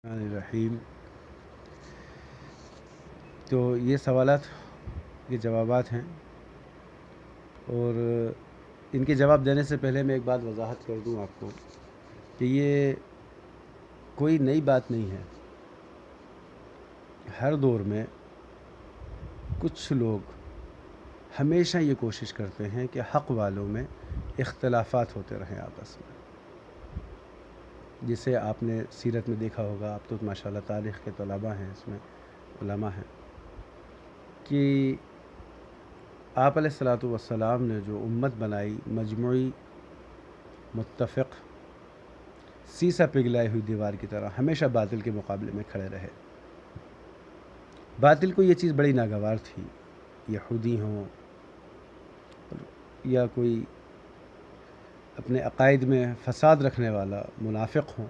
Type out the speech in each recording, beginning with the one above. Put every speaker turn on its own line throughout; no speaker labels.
الرحیم۔ تو یہ سوالات یہ جوابات ہیں، اور ان کے جواب دینے سے پہلے میں ایک بات وضاحت کر دوں آپ کو کہ یہ کوئی نئی بات نہیں ہے۔ ہر دور میں کچھ لوگ ہمیشہ یہ کوشش کرتے ہیں کہ حق والوں میں اختلافات ہوتے رہیں آپس میں، جسے آپ نے سیرت میں دیکھا ہوگا۔ آپ تو ماشاءاللہ تاریخ کے طلباء ہیں، اس میں علماء ہیں، کہ آپ علیہ الصلاۃ والسلام نے جو امت بنائی، مجموعی متفق سیسا پگھلائی ہوئی دیوار کی طرح ہمیشہ باطل کے مقابلے میں کھڑے رہے۔ باطل کو یہ چیز بڑی ناگوار تھی، یہودی ہوں یا کوئی اپنے عقائد میں فساد رکھنے والا منافق ہوں،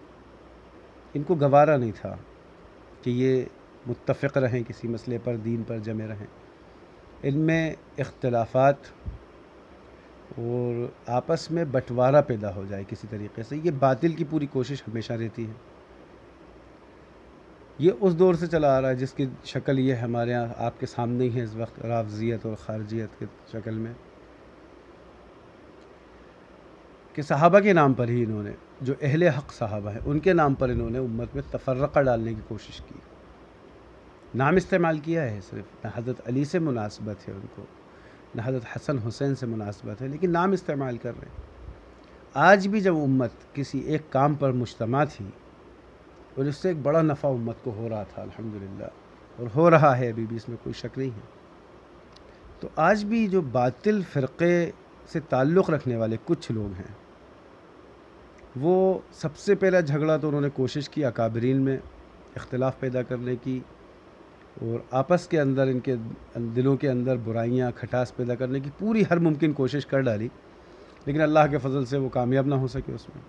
ان کو گوارا نہیں تھا کہ یہ متفق رہیں، کسی مسئلے پر دین پر جمے رہیں۔ ان میں اختلافات اور آپس میں بٹوارا پیدا ہو جائے کسی طریقے سے، یہ باطل کی پوری کوشش ہمیشہ رہتی ہے۔ یہ اس دور سے چلا آ رہا ہے جس کی شکل یہ ہمارے ہاں آپ کے سامنے ہی ہے اس وقت، رافضیت اور خارجیت کی شکل میں، کہ صحابہ کے نام پر ہی انہوں نے، جو اہل حق صحابہ ہیں، ان کے نام پر انہوں نے امت میں تفرقہ ڈالنے کی کوشش کی۔ نام استعمال کیا ہے صرف، نہ حضرت علی سے مناسبت ہے ان کو، نہ حضرت حسن حسین سے مناسبت ہے، لیکن نام استعمال کر رہے ہیں۔ آج بھی جب امت کسی ایک کام پر مجتمع تھی اور اس سے ایک بڑا نفع امت کو ہو رہا تھا الحمدللہ، اور ہو رہا ہے ابھی بھی، اس میں کوئی شک نہیں ہے، تو آج بھی جو باطل فرقے سے تعلق رکھنے والے کچھ لوگ ہیں، وہ سب سے پہلا جھگڑا تو انہوں نے کوشش کی اکابرین میں اختلاف پیدا کرنے کی، اور آپس کے اندر ان کے دلوں کے اندر برائیاں کھٹاس پیدا کرنے کی پوری ہر ممکن کوشش کر ڈالی، لیکن اللہ کے فضل سے وہ کامیاب نہ ہو سکے اس میں۔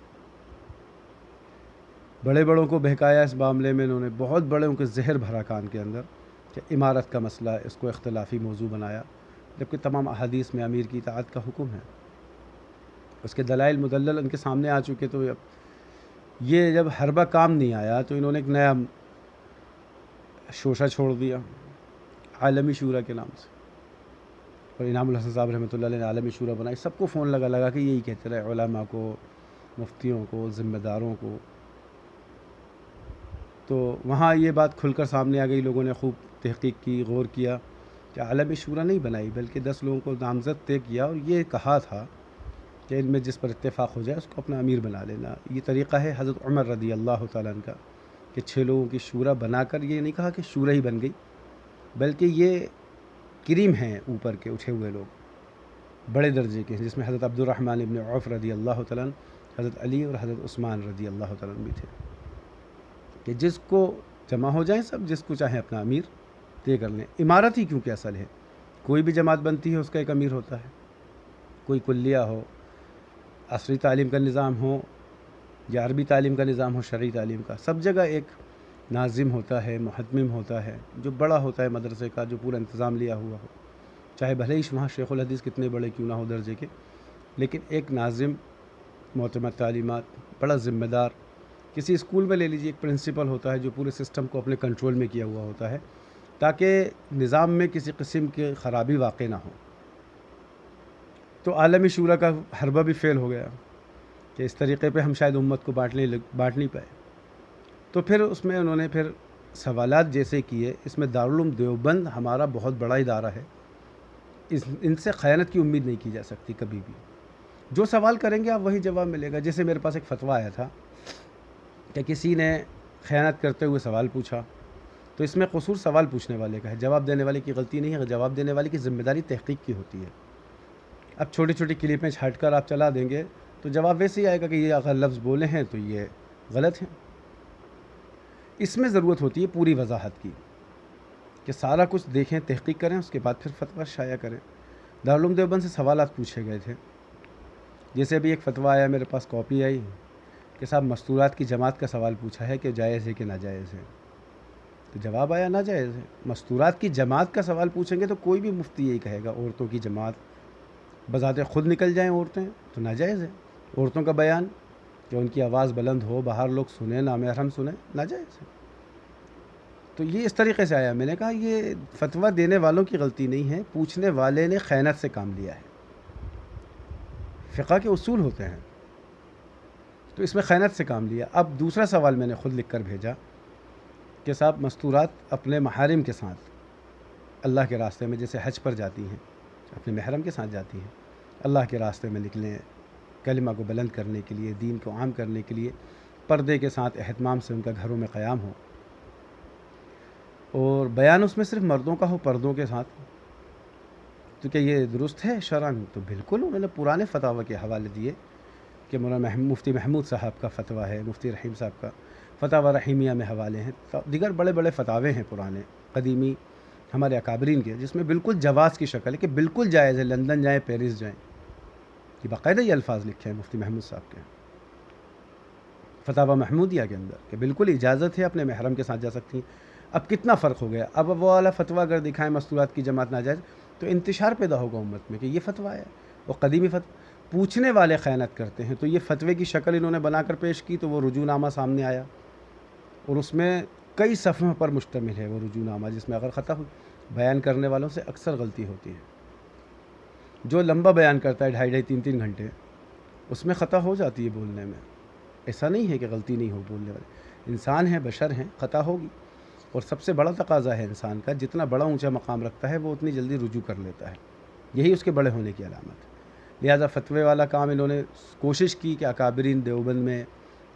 بڑے بڑوں کو بہکایا اس معاملے میں، انہوں نے بہت بڑے ان کے زہر بھرا کان کے اندر کہ امارت کا مسئلہ، اس کو اختلافی موضوع بنایا، جبکہ تمام احادیث میں امیر کی اطاعت کا حکم ہے۔ اس کے دلائل مدلل ان کے سامنے آ چکے، تو یہ جب حربہ کام نہیں آیا تو انہوں نے ایک نیا شوشہ چھوڑ دیا عالمی شورا کے نام سے، اور انعام الحسن صاحب رحمۃ اللہ علیہ نے عالمی شورا بنائی۔ سب کو فون لگا کہ یہی کہتے رہے، علماء کو، مفتیوں کو، ذمہ داروں کو، تو وہاں یہ بات کھل کر سامنے آ گئی۔ لوگوں نے خوب تحقیق کی، غور کیا کہ عالمی شورا نہیں بنائی، بلکہ 10 لوگوں کو نامزد طے کیا، اور یہ کہا تھا کہ ان میں جس پر اتفاق ہو جائے اس کو اپنا امیر بنا لینا۔ یہ طریقہ ہے حضرت عمر رضی اللہ تعالیٰ عنہ کا، کہ 6 لوگوں کی شورا بنا کر، یہ نہیں کہا کہ شورا ہی بن گئی، بلکہ یہ کریم ہیں اوپر کے اٹھے ہوئے لوگ، بڑے درجے کے ہیں، جس میں حضرت عبد الرحمن ابن عوف رضی اللہ تعالیٰ عنہ، حضرت علی اور حضرت عثمان رضی اللہ تعالیٰ عنہ بھی تھے، کہ جس کو جمع ہو جائیں سب، جس کو چاہیں اپنا امیر طے کر لیں۔ عمارت ہی کیونکہ اصل ہے، کوئی بھی جماعت بنتی ہے اس کا ایک امیر ہوتا ہے، کوئی کلیہ ہو، عصری تعلیم کا نظام ہو یا عربی تعلیم کا نظام ہو، شرعی تعلیم کا، سب جگہ ایک ناظم ہوتا ہے، محتمم ہوتا ہے، جو بڑا ہوتا ہے مدرسے کا، جو پورا انتظام لیا ہوا ہو، چاہے بھلے ہی وہاں شیخ الحدیث کتنے بڑے کیوں نہ ہو درجے کے، لیکن ایک ناظم، معتمد تعلیمات، بڑا ذمہ دار۔ کسی اسکول میں لے لیجیے، ایک پرنسپل ہوتا ہے جو پورے سسٹم کو اپنے کنٹرول میں کیا ہوا ہوتا ہے، تاکہ نظام میں کسی قسم کی خرابی واقع نہ ہو۔ تو عالمی شورا کا حربہ بھی فیل ہو گیا کہ اس طریقے پہ ہم شاید امت کو بانٹ نہیں پائے، تو پھر اس میں انہوں نے پھر سوالات جیسے کیے۔ اس میں دارالعلوم دیوبند ہمارا بہت بڑا ادارہ ہے، ان سے خیانت کی امید نہیں کی جا سکتی کبھی بھی۔ جو سوال کریں گے آپ وہی جواب ملے گا۔ جیسے میرے پاس ایک فتویٰ آیا تھا کہ کسی نے خیانت کرتے ہوئے سوال پوچھا، تو اس میں قصور سوال پوچھنے والے کا ہے، جواب دینے والے کی غلطی نہیں ہے، جواب دینے والے کی ذمہ داری تحقیق کی ہوتی ہے۔ اب چھوٹی چھوٹی کلپیں چھانٹ کر آپ چلا دیں گے تو جواب ویسے ہی آئے گا کہ یہ اگر لفظ بولے ہیں تو یہ غلط ہیں۔ اس میں ضرورت ہوتی ہے پوری وضاحت کی، کہ سارا کچھ دیکھیں، تحقیق کریں، اس کے بعد پھر فتویٰ شائع کریں۔ دارالعلوم دیوبند سے سوالات پوچھے گئے تھے، جیسے ابھی ایک فتویٰ آیا، میرے پاس کاپی آئی کہ صاحب مستورات کی جماعت کا سوال پوچھا ہے کہ جائز ہے کہ ناجائز ہے، تو جواب آیا ناجائز ہے۔ مستورات کی جماعت کا سوال پوچھیں گے تو کوئی بھی مفتی یہی کہے گا، عورتوں کی جماعت بذات خود نکل جائیں عورتیں تو ناجائز ہے، عورتوں کا بیان کہ ان کی آواز بلند ہو، باہر لوگ سنیں، نامحرم سنیں، ناجائز ہے۔ تو یہ اس طریقے سے آیا۔ میں نے کہا یہ فتویٰ دینے والوں کی غلطی نہیں ہے، پوچھنے والے نے خیانت سے کام لیا ہے۔ فقہ کے اصول ہوتے ہیں، تو اس میں خیانت سے کام لیا۔ اب دوسرا سوال میں نے خود لکھ کر بھیجا کہ صاحب مستورات اپنے محارم کے ساتھ اللہ کے راستے میں، جیسے حج پر جاتی ہیں اپنے محرم کے ساتھ جاتی ہیں، اللہ کے راستے میں نکلیں، کلمہ کو بلند کرنے کے لیے، دین کو عام کرنے کے لیے، پردے کے ساتھ اہتمام سے ان کا گھروں میں قیام ہو، اور بیان اس میں صرف مردوں کا ہو پردوں کے ساتھ، تو کیا یہ درست ہے شرعاً؟ تو بالکل انہوں نے پرانے فتاوی کے حوالے دیے کہ مولانا مفتی محمود صاحب کا فتویٰ ہے، مفتی رحیم صاحب کا فتاوی رحیمیہ میں حوالے ہیں، دیگر بڑے بڑے فتاوے ہیں پرانے قدیمی ہمارے اکابرین کے، جس میں بالکل جواز کی شکل ہے کہ بالکل جائز ہے، لندن جائیں، پیرس جائیں، یہ باقاعدہ یہ الفاظ لکھے ہیں مفتی محمود صاحب کے فتاوی محمودیہ کے اندر کہ بالکل اجازت ہے، اپنے محرم کے ساتھ جا سکتی ہیں۔ اب کتنا فرق ہو گیا، اب وہ والا فتویٰ اگر دکھائیں مستورات کی جماعت ناجائز تو انتشار پیدا ہوگا امت میں کہ یہ فتویٰ ہے، اور قدیمی پوچھنے والے خیانت کرتے ہیں، تو یہ فتوے کی شکل انہوں نے بنا کر پیش کی، تو وہ رجوع نامہ سامنے آیا، اور اس میں کئی صفحوں پر مشتمل ہے وہ رجوع نامہ، جس میں اگر خطا ہوئی، بیان کرنے والوں سے اکثر غلطی ہوتی ہے۔ جو لمبا بیان کرتا ہے 2.5 3 گھنٹے، اس میں خطا ہو جاتی ہے بولنے میں، ایسا نہیں ہے کہ غلطی نہیں ہو، بولنے والے انسان ہیں، بشر ہیں، خطا ہوگی، اور سب سے بڑا تقاضا ہے انسان کا، جتنا بڑا اونچا مقام رکھتا ہے وہ اتنی جلدی رجوع کر لیتا ہے، یہی اس کے بڑے ہونے کی علامت ہے۔ لہذا فتوے والا کام انہوں نے کوشش کی کہ اکابرین دیوبند میں،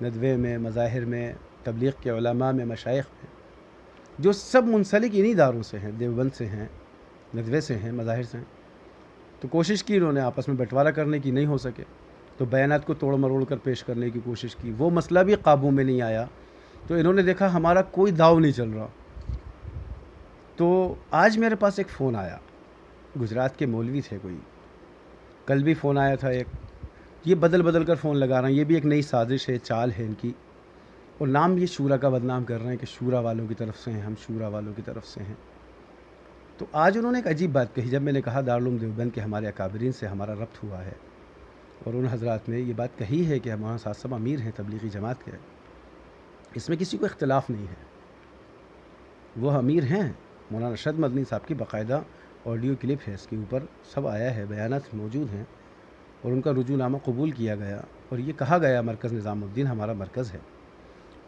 ندوے میں، مظاہر میں، تبلیغ کے علماء میں، مشائخ میں، جو سب منسلک انہی داروں سے ہیں، دیوبند سے ہیں، ندوے سے ہیں، مظاہر سے ہیں، تو کوشش کی انہوں نے، آپس میں بٹوارہ کرنے کی نہیں ہو سکے، تو بیانات کو توڑ مروڑ کر پیش کرنے کی کوشش کی، وہ مسئلہ بھی قابو میں نہیں آیا، تو انہوں نے دیکھا ہمارا کوئی داؤ نہیں چل رہا، تو آج میرے پاس ایک فون آیا، گجرات کے مولوی تھے کوئی، کل بھی فون آیا تھا ایک، یہ بدل بدل کر فون لگا رہے ہیں، یہ بھی ایک نئی سازش ہے، چال ہے ان کی، اور نام یہ شورا کا بدنام کر رہے ہیں کہ شورا والوں کی طرف سے ہیں، ہم شورا والوں کی طرف سے ہیں۔ تو آج انہوں نے ایک عجیب بات کہی، جب میں نے کہا دارالعلوم دیوبند کے ہمارے اکابرین سے ہمارا ربط ہوا ہے، اور ان حضرات نے یہ بات کہی ہے کہ مولانا صاحب صاحب امیر ہیں تبلیغی جماعت کے، اس میں کسی کو اختلاف نہیں ہے، وہ امیر ہیں، مولانا ارشد مدنی صاحب کی باقاعدہ آڈیو کلپ ہے، اس کے اوپر سب آیا ہے، بیانات موجود ہیں، اور ان کا رجوع نامہ قبول کیا گیا، اور یہ کہا گیا مرکز نظام الدین ہمارا مرکز ہے،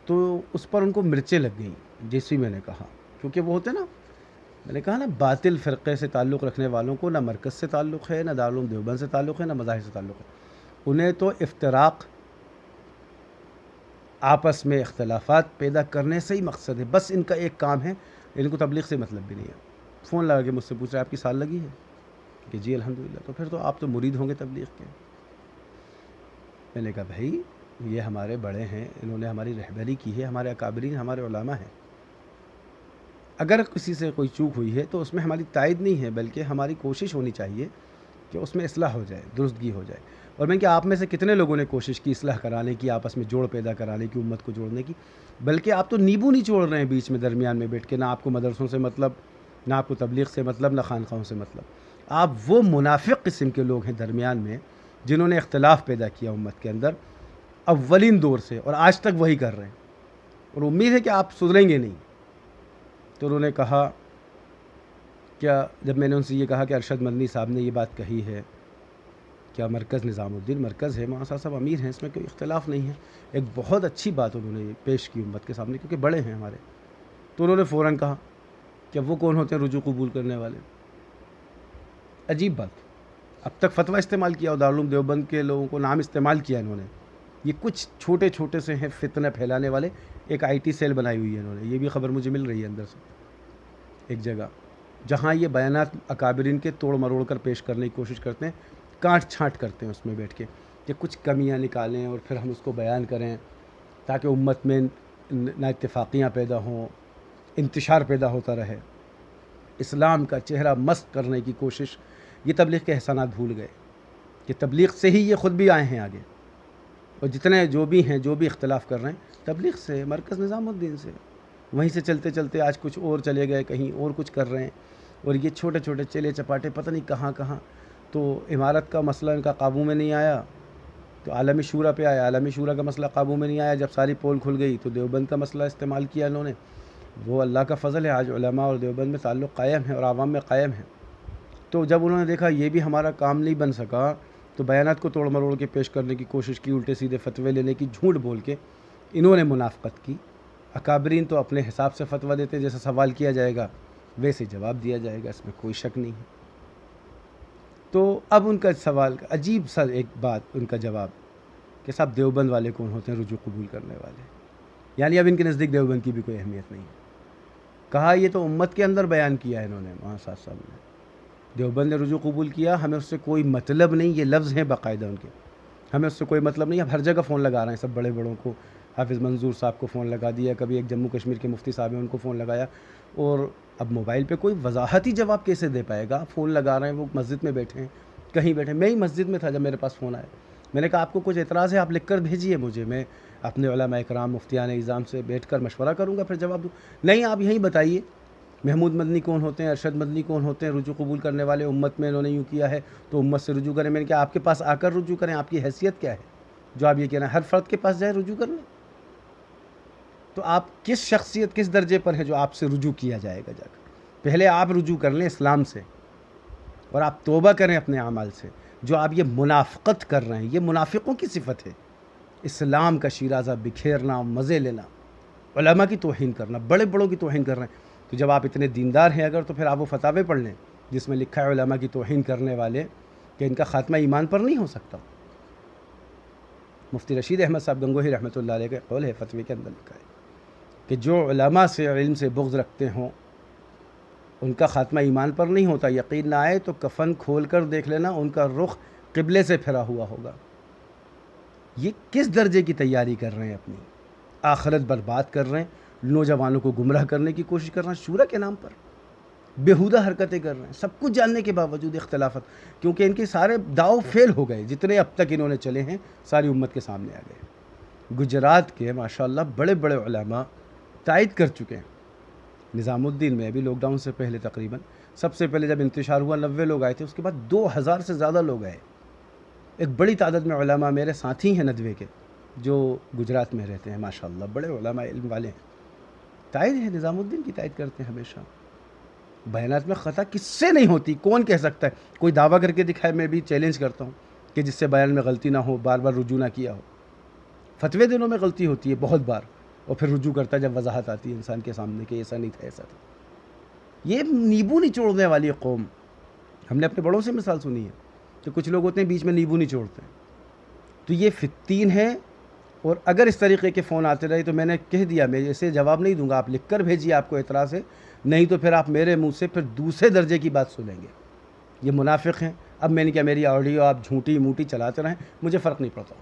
تو اس پر ان کو مرچیں لگ گئیں، جیسی میں نے کہا، کیونکہ وہ ہوتے نا، میں نے کہا نا باطل فرقے سے تعلق رکھنے والوں کو نہ مرکز سے تعلق ہے، نہ دارالعلوم دیوبند سے تعلق ہے، نہ مظاہر سے تعلق ہے، انہیں تو افتراق، آپس میں اختلافات پیدا کرنے سے ہی مقصد ہے، بس ان کا ایک کام ہے، ان کو تبلیغ سے مطلب بھی نہیں ہے۔ فون لگا کے مجھ سے پوچھ رہے آپ کی سال لگی ہے کہ جی الحمدللہ، تو پھر تو آپ تو مرید ہوں گے تبلیغ کے۔ میں نے کہا بھائی یہ ہمارے بڑے ہیں، انہوں نے ہماری رہبری کی ہے، ہمارے اکابرین ہمارے علماء ہیں، اگر کسی سے کوئی چوک ہوئی ہے تو اس میں ہماری تائید نہیں ہے، بلکہ ہماری کوشش ہونی چاہیے کہ اس میں اصلاح ہو جائے، درستگی ہو جائے۔ اور میں کہ آپ میں سے کتنے لوگوں نے کوشش کی اصلاح کرانے کی، آپس میں جوڑ پیدا کرانے کی، امت کو جوڑنے کی، بلکہ آپ تو نیبو نہیں چھوڑ رہے ہیں بیچ میں درمیان میں بیٹھ کے، نہ آپ کو مدرسوں سے مطلب، نہ آپ کو تبلیغ سے مطلب، نہ خانقاہوں سے مطلب۔ آپ وہ منافق قسم کے لوگ ہیں درمیان میں، جنہوں نے اختلاف پیدا کیا امت کے اندر اولین دور سے، اور آج تک وہی کر رہے ہیں، اور امید ہے کہ آپ سدھریں گے نہیں۔ تو انہوں نے کہا کیا، جب میں نے ان سے یہ کہا کہ ارشد مدنی صاحب نے یہ بات کہی ہے، کیا مرکز نظام الدین مرکز ہے، مولانا صاحب امیر ہیں، اس میں کوئی اختلاف نہیں ہے، ایک بہت اچھی بات انہوں نے پیش کی امت کے سامنے، کیونکہ بڑے ہیں ہمارے۔ تو انہوں نے فوراً کہا کہ وہ کون ہوتے ہیں رجوع قبول کرنے والے؟ عجیب بات، اب تک فتویٰ استعمال کیا اور دارالعلوم دیوبند کے لوگوں کو نام استعمال کیا انہوں نے، یہ کچھ چھوٹے چھوٹے سے ہیں فتنہ پھیلانے والے، ایک آئی ٹی سیل بنائی ہوئی ہے انہوں نے، یہ بھی خبر مجھے مل رہی ہے اندر سے ایک جگہ، جہاں یہ بیانات اکابرین کے توڑ مروڑ کر پیش کرنے کی کوشش کرتے ہیں، کاٹ چھانٹ کرتے ہیں اس میں بیٹھ کے کہ کچھ کمیاں نکالیں اور پھر ہم اس کو بیان کریں، تاکہ امت میں نہ اتفاقیاں پیدا ہوں، انتشار پیدا ہوتا رہے، اسلام کا چہرہ مست کرنے کی کوشش۔ یہ تبلیغ کے احسانات بھول گئے کہ تبلیغ سے ہی یہ خود بھی آئے ہیں آگے، اور جتنے جو بھی ہیں، جو بھی اختلاف کر رہے ہیں، تبلیغ سے، مرکز نظام الدین سے، وہیں سے چلتے چلتے آج کچھ اور چلے گئے، کہیں اور کچھ کر رہے ہیں، اور یہ چھوٹے چھوٹے چیلے چپاٹے پتہ نہیں کہاں کہاں۔ تو عمارت کا مسئلہ ان کا قابو میں نہیں آیا، تو عالمی شورا پہ آیا، عالمی شورا کا مسئلہ قابو میں نہیں آیا، جب ساری پول کھل گئی تو دیوبند کا مسئلہ استعمال کیا انہوں نے۔ وہ اللہ کا فضل ہے، آج علماء اور دیوبند میں تعلق قائم ہے اور عوام میں قائم ہے۔ تو جب انہوں نے دیکھا یہ بھی ہمارا کام نہیں بن سکا تو بیانات کو توڑ مروڑ کے پیش کرنے کی کوشش کی، الٹے سیدھے فتوے لینے کی، جھوٹ بول کے انہوں نے منافقت کی۔ اکابرین تو اپنے حساب سے فتویٰ دیتے، جیسا سوال کیا جائے گا ویسے جواب دیا جائے گا، اس میں کوئی شک نہیں ہے۔ تو اب ان کا سوال عجیب سا ایک بات، ان کا جواب کہ صاحب دیوبند والے کون ہوتے ہیں رجوع قبول کرنے والے؟ یعنی اب ان کے نزدیک دیوبند کی بھی کوئی اہمیت نہیں ہے۔ کہا یہ تو امت کے اندر بیان کیا ہے انہوں نے، وہاں صاحب نے دیوبند نے رجوع قبول کیا، ہمیں اس سے کوئی مطلب نہیں، یہ لفظ ہیں باقاعدہ ان کے، ہمیں اس سے کوئی مطلب نہیں۔ اب ہر جگہ فون لگا رہے ہیں سب بڑے بڑوں کو، حافظ منظور صاحب کو فون لگا دیا، کبھی ایک جموں کشمیر کے مفتی صاحب ہیں ان کو فون لگایا، اور اب موبائل پہ کوئی وضاحتی جواب کیسے دے پائے گا؟ فون لگا رہے ہیں، وہ مسجد میں بیٹھے ہیں، کہیں بیٹھے، میں ہی مسجد میں تھا جب میرے پاس فون آیا، میں نے کہا آپ کو کچھ اعتراض ہے آپ لکھ کر بھیجیے مجھے، میں اپنے علماء اکرام مفتیان اعظام سے بیٹھ کر مشورہ کروں گا پھر جواب دوں۔ نہیں، آپ یہیں بتائیے محمود مدنی کون ہوتے ہیں، ارشد مدنی کون ہوتے ہیں، رجوع قبول کرنے والے امت میں انہوں نے یوں کیا ہے تو امت سے رجوع کریں۔ میں نے کہا آپ کے پاس آ کر رجوع کریں، آپ کی حیثیت کیا ہے جو آپ یہ کہہ رہے ہیں ہر فرد کے پاس جائے رجوع کرنے؟ تو آپ کس شخصیت کس درجے پر ہے جو آپ سے رجوع کیا جائے گا جا کر؟ پہلے آپ رجوع کر لیں اسلام سے اور آپ توبہ کریں اپنے اعمال سے۔ جو آپ یہ منافقت کر رہے ہیں یہ منافقوں کی صفت ہے، اسلام کا شیرازہ بکھیرنا، مزے لینا، علماء کی توہین کرنا، بڑے بڑوں کی توہین کر رہے ہیں۔ تو جب آپ اتنے دیندار ہیں اگر تو پھر آپ وہ فتاوے پڑھ لیں جس میں لکھا ہے علماء کی توہین کرنے والے کہ ان کا خاتمہ ایمان پر نہیں ہو سکتا۔ مفتی رشید احمد صاحب گنگوہی رحمۃ اللہ علیہ کا قول ہے، فتوے کے اندر لکھا ہے کہ جو علماء سے علم سے بغض رکھتے ہوں ان کا خاتمہ ایمان پر نہیں ہوتا، یقین نہ آئے تو کفن کھول کر دیکھ لینا ان کا رخ قبلے سے پھرا ہوا ہوگا۔ یہ کس درجے کی تیاری کر رہے ہیں؟ اپنی آخرت برباد کر رہے ہیں، نوجوانوں کو گمراہ کرنے کی کوشش کر رہے ہیں شورا کے نام پر، بیہودہ حرکتیں کر رہے ہیں سب کچھ جاننے کے باوجود اختلافات، کیونکہ ان کے سارے داؤ فیل ہو گئے، جتنے اب تک انہوں نے چلے ہیں ساری امت کے سامنے آ گئے۔ گجرات کے ماشاءاللہ بڑے بڑے علماء تائید کر چکے ہیں۔ نظام الدین میں ابھی لاک ڈاؤن سے پہلے تقریباً سب سے پہلے جب انتشار ہوا 90 لوگ آئے تھے، اس کے بعد 2000 سے زیادہ لوگ آئے۔ ایک بڑی تعداد میں علماء میرے ساتھی ہیں ندوے کے جو گجرات میں رہتے ہیں، ماشاءاللہ بڑے علماء علم والے ہیں، تائید ہے، نظام الدین کی تائید کرتے ہیں ہمیشہ۔ بیانات میں خطا کس سے نہیں ہوتی؟ کون کہہ سکتا ہے؟ کوئی دعویٰ کر کے دکھائے، میں بھی چیلنج کرتا ہوں کہ جس سے بیان میں غلطی نہ ہو، بار بار رجوع نہ کیا ہو۔ فتوے دنوں میں غلطی ہوتی ہے بہت بار، اور پھر رجوع کرتا ہے جب وضاحت آتی ہے انسان کے سامنے کہ ایسا نہیں تھا ایسا تھا۔ یہ نیبو نچوڑنے والی قوم، ہم نے اپنے بڑوں سے مثال سنی ہے کہ کچھ لوگ ہوتے ہیں بیچ میں نیبو نچوڑتے ہیں، تو یہ فتین ہے۔ اور اگر اس طریقے کے فون آتے رہے تو میں نے کہہ دیا میں اسے جواب نہیں دوں گا، آپ لکھ کر بھیجیے آپ کو اعتراض ہے، نہیں تو پھر آپ میرے منہ سے پھر دوسرے درجے کی بات سنیں گے۔ یہ منافق ہیں۔ اب میں نے کہا میری آڈیو آپ جھوٹی موٹی چلاتے رہیں، مجھے فرق نہیں پڑتا،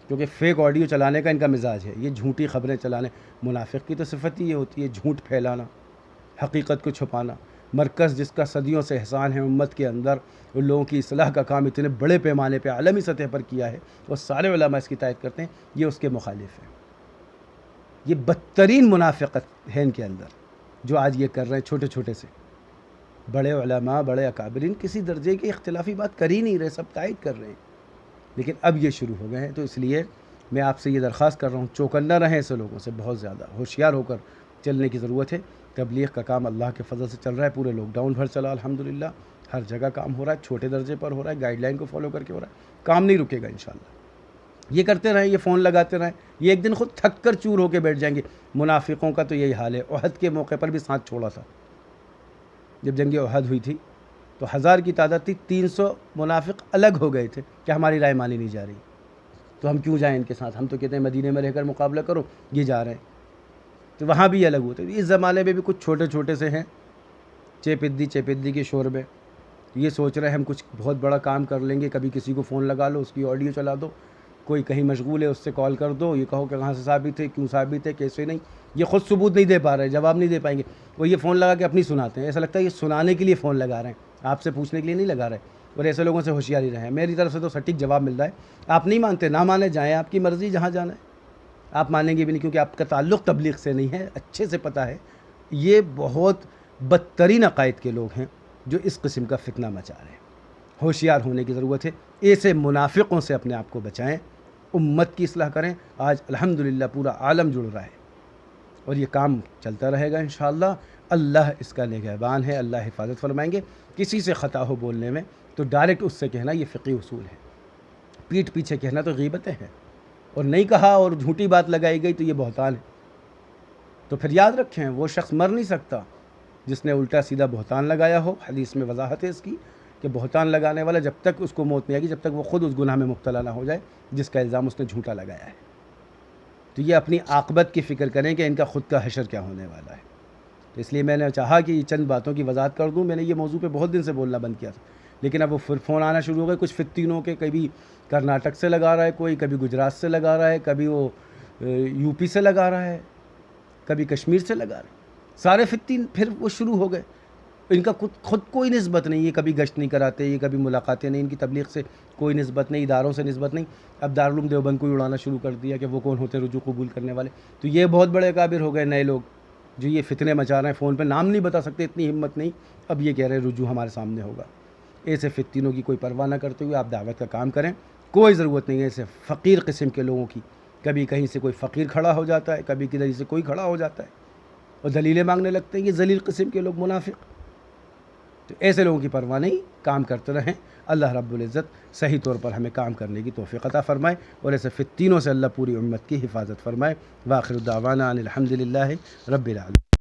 کیونکہ فیک آڈیو چلانے کا ان کا مزاج ہے، یہ جھوٹی خبریں چلانے۔ منافق کی تو صفت ہی یہ ہوتی ہے جھوٹ پھیلانا، حقیقت کو چھپانا۔ مرکز جس کا صدیوں سے احسان ہے امت کے اندر، ان لوگوں کی اصلاح کا کام اتنے بڑے پیمانے پہ عالمی سطح پر کیا ہے اور سارے علماء اس کی تائید کرتے ہیں، یہ اس کے مخالف ہے۔ یہ بدترین منافقت ہے ان کے اندر جو آج یہ کر رہے ہیں چھوٹے چھوٹے سے۔ بڑے علماء بڑے اکابرین کسی درجے کی اختلافی بات کر ہی نہیں رہے، سب تائید کر رہے ہیں، لیکن اب یہ شروع ہو گئے ہیں۔ تو اس لیے میں آپ سے یہ درخواست کر رہا ہوں، چوکنا رہیں ایسے لوگوں سے، بہت زیادہ ہوشیار ہو کر چلنے کی ضرورت ہے۔ تبلیغ کا کام اللہ کے فضل سے چل رہا ہے، پورے لاک ڈاؤن بھر چلا الحمدللہ، ہر جگہ کام ہو رہا ہے، چھوٹے درجے پر ہو رہا ہے، گائیڈ لائن کو فالو کر کے ہو رہا ہے، کام نہیں رکے گا انشاءاللہ۔ یہ کرتے رہیں، یہ فون لگاتے رہیں، یہ ایک دن خود تھک کر چور ہو کے بیٹھ جائیں گے۔ منافقوں کا تو یہی حال ہے، احد کے موقع پر بھی ساتھ چھوڑا تھا، جب جنگ احد ہوئی تھی تو 1000 کی تعداد تھی، 300 منافق الگ ہو گئے تھے کہ ہماری رائے مانی نہیں جا رہی، تو ہم کیوں جائیں ان کے ساتھ، ہم تو کہتے ہیں مدینے میں رہ کر مقابلہ کرو، یہ جا رہے ہیں، تو وہاں بھی الگ ہوتے۔ اس زمانے میں بھی کچھ چھوٹے چھوٹے سے ہیں چیپدی کے شور میں، یہ سوچ رہے ہیں ہم کچھ بہت بڑا کام کر لیں گے، کبھی کسی کو فون لگا لو، اس کی آڈیو چلا دو، کوئی کہیں مشغول ہے اس سے کال کر دو، یہ کہو کہ کہاں سے ثابت ہے، کیوں ثابت ہے، کیسے نہیں، یہ خود ثبوت نہیں دے پا رہے، جواب نہیں دے پائیں گے، وہ یہ فون لگا کے اپنی سناتے ہیں، ایسا لگتا ہے یہ سنانے کے لیے فون لگا رہے ہیں، آپ سے پوچھنے کے لیے نہیں لگا رہے، اور ایسے لوگوں سے ہوشیاری رہیں۔ میری طرف سے تو سٹیک جواب مل رہا ہے، آپ نہیں مانتے نہ مانے، جائیں، آپ کی مرضی، جہاں جانا ہے، آپ مانیں گے بھی نہیں، کیونکہ آپ کا تعلق تبلیغ سے نہیں ہے، اچھے سے پتہ ہے۔ یہ بہت بدترین عقائد کے لوگ ہیں جو اس قسم کا فتنہ مچا رہے ہیں، ہوشیار ہونے کی ضرورت ہے۔ ایسے منافقوں سے اپنے آپ کو بچائیں، امت کی اصلاح کریں۔ آج الحمدللہ پورا عالم جڑ رہا ہے اور یہ کام چلتا رہے گا انشاءاللہ۔ اللہ اس کا نگہبان ہے، اللہ حفاظت فرمائیں گے۔ کسی سے خطا ہو بولنے میں تو ڈائریکٹ اس سے کہنا یہ فقہی اصول ہے، پیٹھ پیچھے کہنا تو غیبتیں ہیں، اور نہیں کہا اور جھوٹی بات لگائی گئی تو یہ بہتان ہے۔ تو پھر یاد رکھیں وہ شخص مر نہیں سکتا جس نے الٹا سیدھا بہتان لگایا ہو۔ حدیث میں وضاحت ہے اس کی کہ بہتان لگانے والا جب تک اس کو موت نہیں آئے گی جب تک وہ خود اس گناہ میں مبتلا نہ ہو جائے جس کا الزام اس نے جھوٹا لگایا ہے۔ تو یہ اپنی عاقبت کی فکر کریں کہ ان کا خود کا حشر کیا ہونے والا ہے۔ تو اس لیے میں نے چاہا کہ یہ چند باتوں کی وضاحت کر دوں۔ میں نے یہ موضوع پہ بہت دن سے بولنا بند کیا تھا، لیکن اب وہ پھر فون آنا شروع ہو گئے کچھ فتینوں کے، کبھی کرناٹک سے لگا رہا ہے کوئی، کبھی گجرات سے لگا رہا ہے، کبھی وہ یو پی سے لگا رہا ہے، کبھی کشمیر سے لگا رہا ہے۔ سارے فتین پھر وہ شروع ہو گئے، ان کا خود کوئی نسبت نہیں، یہ کبھی گشت نہیں کراتے، یہ کبھی ملاقاتیں نہیں، ان کی تبلیغ سے کوئی نسبت نہیں، اداروں سے نسبت نہیں۔ اب دارالعلوم دیوبند کو اڑانا شروع کر دیا کہ وہ کون ہوتے ہیں رجوع قبول کرنے والے۔ تو یہ بہت بڑے اکابر ہو گئے نئے لوگ جو یہ فتنے مچا رہے ہیں، فون پہ نام نہیں بتا سکتے، اتنی ہمت نہیں، اب یہ کہہ رہے ہیں رجوع ہمارے سامنے ہوگا۔ ایسے فتنوں کی کوئی پرواہ نہ کرتے ہوئے آپ دعوت کا کام کریں، کوئی ضرورت نہیں ہے ایسے فقیر قسم کے لوگوں کی۔ کبھی کہیں سے کوئی فقیر کھڑا ہو جاتا ہے، کبھی کدھر سے کوئی کھڑا ہو جاتا ہے اور دلیلیں مانگنے لگتے ہیں، یہ ذلیل قسم کے لوگ منافق۔ تو ایسے لوگوں کی پرواہ نہیں، کام کرتے رہیں۔ اللہ رب العزت صحیح طور پر ہمیں کام کرنے کی توفیق عطا فرمائے اور ایسے فتنوں سے اللہ پوری امت کی حفاظت فرمائے۔ وآخر دعوانا ان الحمدللہ رب العالمین۔